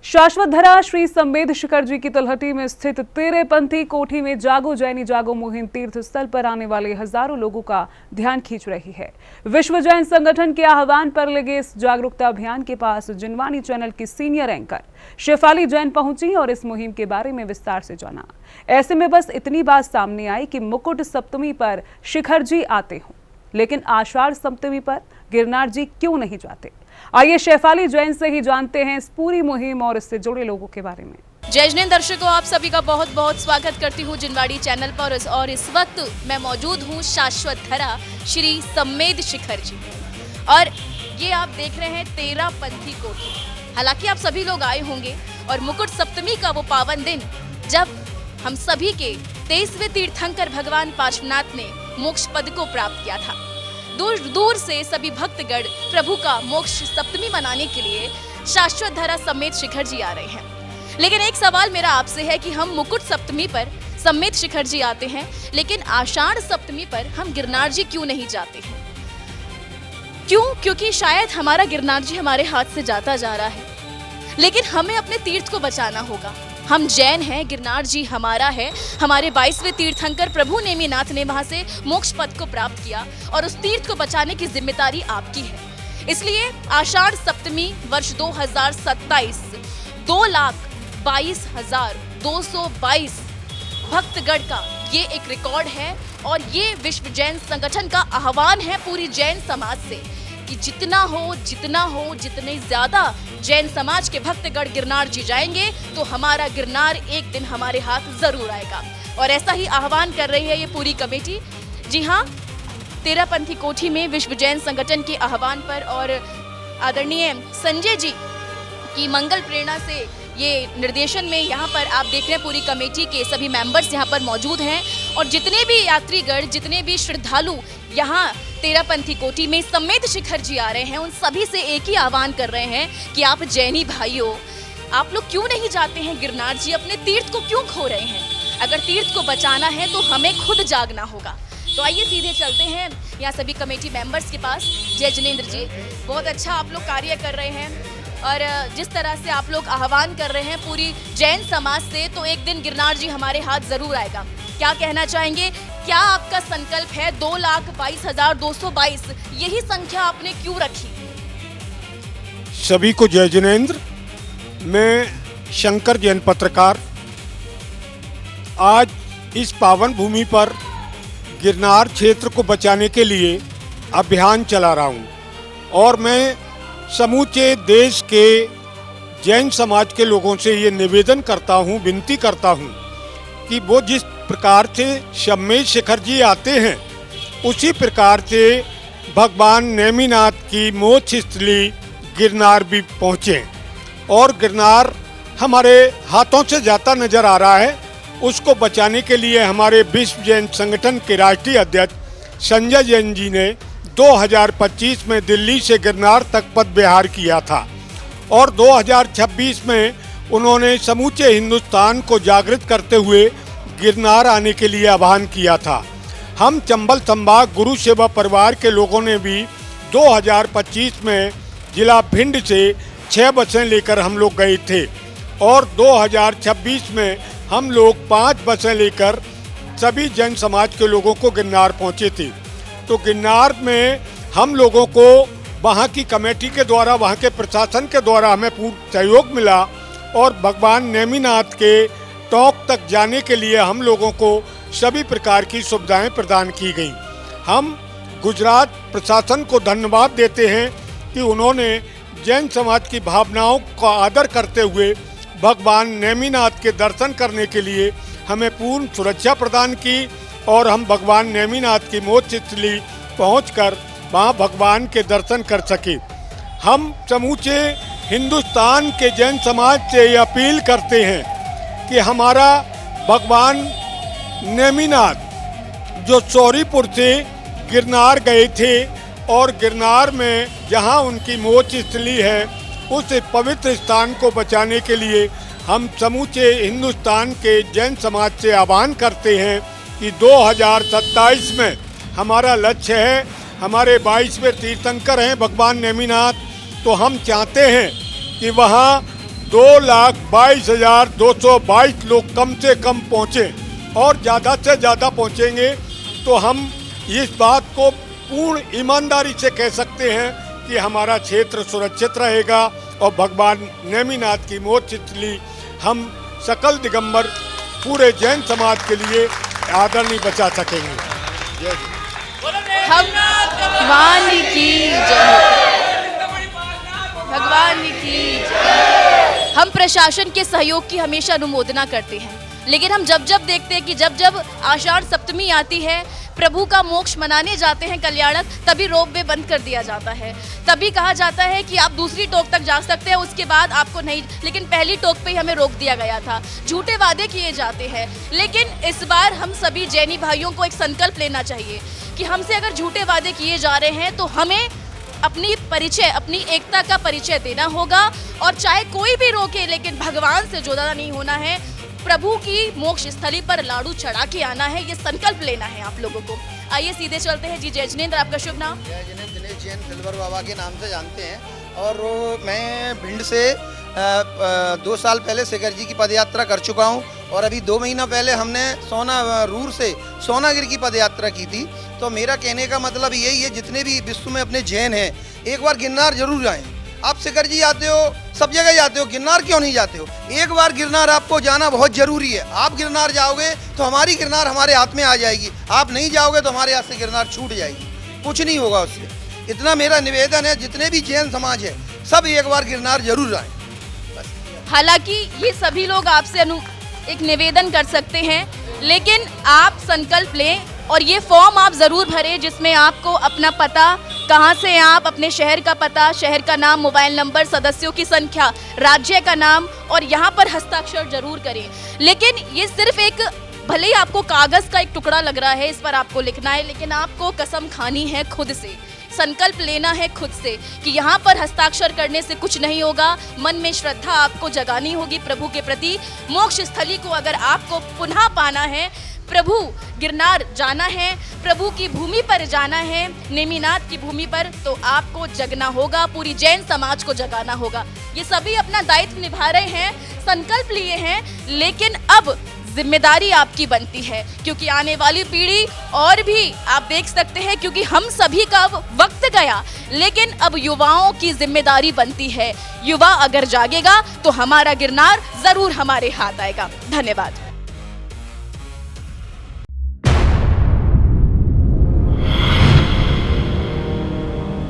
शाश्वत धरा श्री संवेद शिखर जी की तलहटी में स्थित तेरेपंथी कोठी में जागो जैनी जागो मुहिम तीर्थ स्थल पर आने वाले हजारों लोगों का ध्यान खींच रही है। विश्व जैन संगठन के आह्वान पर लगे इस जागरूकता अभियान के पास जिनवाणी चैनल की सीनियर एंकर शेफाली जैन पहुंची और इस मुहिम के बारे में विस्तार से जाना। ऐसे में बस इतनी बात सामने आई कि मुकुट सप्तमी पर शिखर जी आते हों, लेकिन आषाढ़ सप्तमी पर गिरनार जी क्यों नहीं जाते। आइए शेफाली जैन से ही जानते हैं इस पूरी मुहिम और इससे जुड़े लोगों के बारे में। जय जैन दर्शकों, आप सभी का बहुत बहुत स्वागत करती हूँ जिनवाणी चैनल पर। और इस वक्त मैं मौजूद हूँ शाश्वत धरा श्री संवेद शिखर जी, और ये आप देख रहे हैं तेरापंथी कोठी। हालांकि आप सभी लोग आए होंगे और मुकुट सप्तमी का वो पावन दिन जब हम सभी के 23वें तीर्थंकर भगवान पार्श्वनाथ ने मोक्ष पद को प्राप्त किया था। दूर दूर से सभी भक्तगण प्रभु का मोक्ष सप्तमी मनाने के लिए शाश्वत धरा समेत शिखर जी आ रहे हैं। लेकिन एक सवाल मेरा आपसे है कि हम मुकुट सप्तमी पर समेत शिखर जी आते हैं, लेकिन आषाढ़ सप्तमी पर हम गिरनार जी क्यों नहीं जाते हैं? क्यों? क्योंकि शायद हमारा गिरनार जी हमारे हाथ से जाता जा रहा है, लेकिन हमें अपने तीर्थ को बचाना होगा। हम जैन हैं, गिरनार जी हमारा है। हमारे 22वें तीर्थंकर प्रभु नेमिनाथ ने वहां से मोक्ष पद को प्राप्त किया और उस तीर्थ को बचाने की जिम्मेदारी आपकी है। इसलिए आषाढ़ सप्तमी वर्ष 2027 2,22,222 भक्तगण का ये एक रिकॉर्ड है, और ये विश्व जैन संगठन का आह्वान है पूरी जैन समाज से कि जितने ज्यादा जैन समाज के भक्तगण गिरनार जी जाएंगे तो हमारा गिरनार एक दिन हमारे हाथ जरूर आएगा। और ऐसा ही आह्वान कर रही है ये पूरी कमेटी। जी हाँ, तेरापंथी कोठी में विश्व जैन संगठन के आह्वान पर और आदरणीय संजय जी की मंगल प्रेरणा से ये निर्देशन में यहाँ पर आप देख रहे हैं पूरी कमेटी के सभी मेंबर्स यहाँ पर मौजूद हैं। और जितने भी यात्रीगण, जितने भी श्रद्धालु यहाँ तेरापंथी कोठी में समेत शिखर जी आ रहे हैं, उन सभी से एक ही आह्वान कर रहे हैं कि आप जैनी भाइयों, आप लोग क्यों नहीं जाते हैं गिरनार जी? अपने तीर्थ को क्यों खो रहे हैं? अगर तीर्थ को बचाना है तो हमें खुद जागना होगा। तो आइए सीधे चलते हैं यहाँ सभी कमेटी मेंबर्स के पास। जय जिनेंद्र जी, बहुत अच्छा आप लोग कार्य कर रहे हैं, और जिस तरह से आप लोग आह्वान कर रहे हैं पूरी जैन समाज से, तो एक दिन गिरनार जी हमारे हाथ जरूर आएगा। क्या कहना चाहेंगे? क्या आपका संकल्प है 2,22,222? यही संख्या आपने क्यों रखी? सभी को जय जिनेंद्र। मैं शंकर जैन पत्रकार आज इस पावन भूमि पर गिरनार क्षेत्र को बचाने के लिए अभियान चला रहा हूं, और मैं समूचे देश के जैन समाज के लोगों से ये निवेदन करता हूं, विनती करता हूं कि वो जिस प्रकार से समेत शिखर जी आते हैं, उसी प्रकार से भगवान नेमिनाथ की मोक्ष स्थली गिरनार भी पहुँचे। और गिरनार हमारे हाथों से जाता नजर आ रहा है, उसको बचाने के लिए हमारे विश्व जैन संगठन के राष्ट्रीय अध्यक्ष संजय जैन जी ने 2025 में दिल्ली से गिरनार तक पद विहार किया था, और 2026 में उन्होंने समूचे हिंदुस्तान को जागृत करते हुए गिरनार आने के लिए आह्वान किया था। हम चंबल संभाग गुरु सेवा परिवार के लोगों ने भी 2025 में जिला भिंड से 6 बसें लेकर हम लोग गए थे, और 2026 में हम लोग 5 बसें लेकर सभी जैन समाज के लोगों को गिरनार पहुँचे थे। तो गिरनार में हम लोगों को वहाँ की कमेटी के द्वारा, वहाँ के प्रशासन के द्वारा हमें पूर्ण सहयोग मिला, और भगवान नेमिनाथ के टॉक तक जाने के लिए हम लोगों को सभी प्रकार की सुविधाएं प्रदान की गई। हम गुजरात प्रशासन को धन्यवाद देते हैं कि उन्होंने जैन समाज की भावनाओं का आदर करते हुए भगवान नेमिनाथ के दर्शन करने के लिए हमें पूर्ण सुरक्षा प्रदान की, और हम भगवान नेमिनाथ की मोक्ष स्थली पहुंचकर वहां भगवान के दर्शन कर सके। हम समूचे हिंदुस्तान के जैन समाज से ये अपील करते हैं कि हमारा भगवान नेमिनाथ जो सौरीपुर से गिरनार गए थे, और गिरनार में जहां उनकी मोक्ष स्थली है, उस पवित्र स्थान को बचाने के लिए हम समूचे हिंदुस्तान के जैन समाज से आह्वान करते हैं कि 2027 में हमारा लक्ष्य है, हमारे 22वें तीर्थंकर हैं भगवान नेमिनाथ, तो हम चाहते हैं कि वहाँ 2,22,222 लोग कम से कम पहुँचे और ज़्यादा से ज़्यादा पहुँचेंगे तो हम इस बात को पूर्ण ईमानदारी से कह सकते हैं कि हमारा क्षेत्र सुरक्षित रहेगा और भगवान नेमिनाथ की मोक्ष स्थली हम सकल दिगंबर पूरे जैन समाज के लिए आदरणीय बचा सकेंगे। जय हम भगवान की जय, भगवान की जय। हम प्रशासन के सहयोग की हमेशा अनुमोदना करते हैं, लेकिन हम जब जब देखते हैं कि जब जब आषाढ़ सप्तमी आती है, प्रभु का मोक्ष मनाने जाते हैं कल्याणक, तभी रोपवे बंद कर दिया जाता है। तभी कहा जाता है कि आप दूसरी टोक तक जा सकते हैं, उसके बाद आपको नहीं, लेकिन पहली टोक पे ही हमें रोक दिया गया था। झूठे वादे किए जाते हैं, लेकिन इस बार हम सभी जैनी भाइयों को एक संकल्प लेना चाहिए कि हमसे अगर झूठे वादे किए जा रहे हैं तो हमें अपनी परिचय, अपनी एकता का परिचय देना होगा, और चाहे कोई भी रोके लेकिन भगवान से जुदा नहीं होना है। प्रभु की मोक्ष स्थली पर लाडू चढ़ा के आना है, ये संकल्प लेना है आप लोगों को। आइए सीधे चलते हैं जी। जय जिनेंद्र, आपका शुभ नाम? जय जिनेंद्र, दिनेश जैन सिल्वर बाबा के नाम से जानते हैं। और मैं भिंड से 2 साल पहले शेखर जी की पदयात्रा कर चुका हूं, और अभी 2 महीना पहले हमने रूर से सोनागिर की पदयात्रा की थी। तो मेरा कहने का मतलब यही है, जितने भी विश्व में अपने जैन हैं, एक बार गिरनार जरूर जाएं। आप शेखर जी आते हो, सब जगह जाते हो, गिरनार क्यों नहीं जाते हो? एक बार गिरनार आपको जाना बहुत जरूरी है। आप गिरनार जाओगे तो हमारी गिरनार हमारे हाथ में आ जाएगी, आप नहीं जाओगे तो हमारे हाथ से गिरनार छूट जाएगी, कुछ नहीं होगा उससे। इतना मेरा निवेदन है, जितने भी जैन समाज है सब एक बार गिरनार जरूर आए। हालांकि ये सभी लोग आपसे एक निवेदन कर सकते हैं, लेकिन आप संकल्प लें और ये फॉर्म आप ज़रूर भरें, जिसमें आपको अपना पता, कहाँ से आप, अपने शहर का पता, शहर का नाम, मोबाइल नंबर, सदस्यों की संख्या, राज्य का नाम, और यहाँ पर हस्ताक्षर जरूर करें। लेकिन ये सिर्फ एक, भले ही आपको कागज़ का एक टुकड़ा लग रहा है, इस पर आपको लिखना है, लेकिन आपको कसम खानी है खुद से, संकल्प लेना है खुद से कि यहाँ पर हस्ताक्षर करने से कुछ नहीं होगा। मन में श्रद्धा आपको जगानी होगी प्रभु के प्रति। मोक्ष स्थली को अगर आपको पुनः पाना है, प्रभु गिरनार जाना है, प्रभु की भूमि पर जाना है, नेमिनाथ की भूमि पर, तो आपको जगना होगा, पूरी जैन समाज को जगाना होगा। ये सभी अपना दायित्व निभा रहे हैं, संकल्प लिए हैं, लेकिन अब जिम्मेदारी आपकी बनती है, क्योंकि आने वाली पीढ़ी और भी आप देख सकते हैं, क्योंकि हम सभी का अब वक्त गया, लेकिन अब युवाओं की जिम्मेदारी बनती है। युवा अगर जागेगा तो हमारा गिरनार जरूर हमारे हाथ आएगा। धन्यवाद।